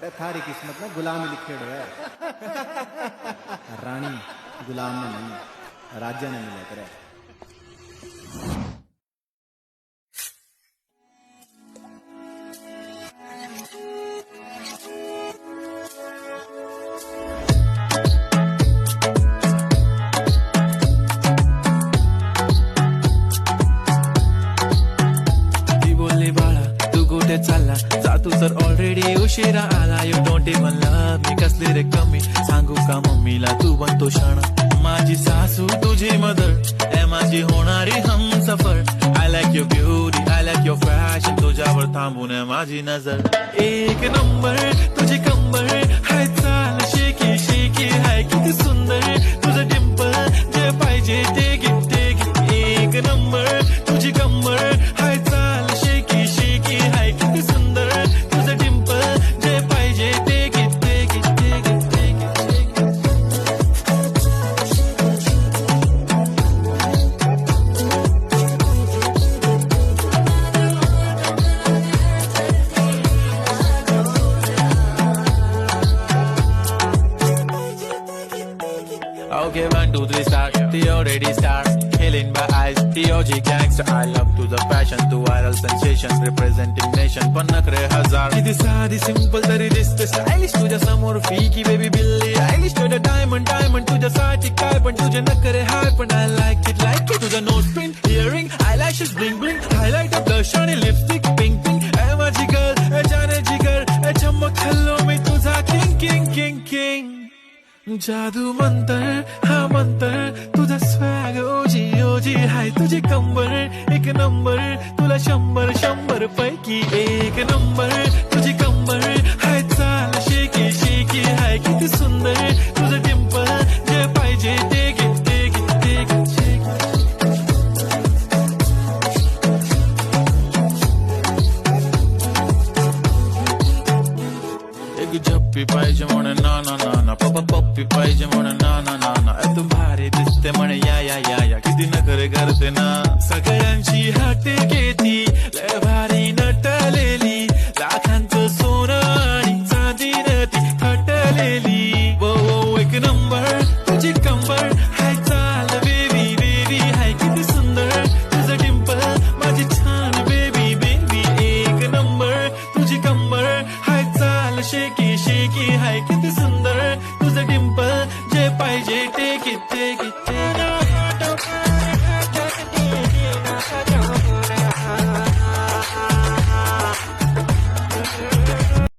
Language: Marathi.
अरे थारी किस्मत में गुलामी लिखेड़ो है। रानी गुलाम ने नहीं, राजा ने मिले तेरे। चालला जा तू तर ऑलरेडी उशिरा आला. You don't even love me कसले रे कमी सांगू का मम्मीला तू बनतो शाणा. माझी सासू तुझी मदर ए माझी होणारी Humsafar. I like your beauty I like your fashion तुझ्यावर थांबून आहे माझी नजर. एक नंबर तुझी कंबर हाय चाल शेकी शेकी हाय किती सुंदर तुझं डिंपल जे पाहिजे ते घे ते घे. एक नंबर तुझी कंबर हाय चाल शेकी शेकी हाय किती सुंदर तुझं डिंपल जे पाहिजे ते घे ते घे ते घे ते घे. Okay, 1, 2, 3, start. The already start. Killing my eyes. The OG gangster. I love to the passion, to viral sensation, representing nation. पण नखरे हजार. किती साधी simple तरी दिसते stylish. तुझ्या समोर फीकी baby बिल्ली आयलिश. तुझं diamond diamond तुझ्यासाठी काय पण तुझे नखरे हाय पण I like it like it. तुझं nose pin, earring, eyelashes bling bling, highlight of blush आणि lipstick pink pink. ए माझी girl, ए जाने जिगर, ए चमक हल्लो मी तुझा king king king king. जादू मंतर हा मंतर तुझा स्वॅग ओजी ओजी हाय तुझी कंबर एक नंबर तुला 100 पैकी एक नंबर तुझी कंबर हाय चाल शेकी शेकी हाय किती सुंदर तुझं डिंपल जे पाहिजे ते घे ते घे ते घे शेकी. एक झप्पी पाहिजे म्हणे ना ना ना ना पप्पी पाहिजे म्हणे ना ना ना ना. तू भारी दिसते म्हणे या या या या किती नखरे करते ना. सगळ्यांची हाते घेती लय भारी नटलेली लाखांचं सोनं आणि चांदीनं ती थटलेली. वो एक नंबर तुझी कंबर हाय चाल बेबी बेबी हाय किती सुंदर तुझं डिंपल माझी छान बेबी बेबी. एक नंबर तुझी कंबर हाय चाल शेकी शेकी हाय किती सुंदर तुझं डिंपल जे पाहिजे ते घे ते घे.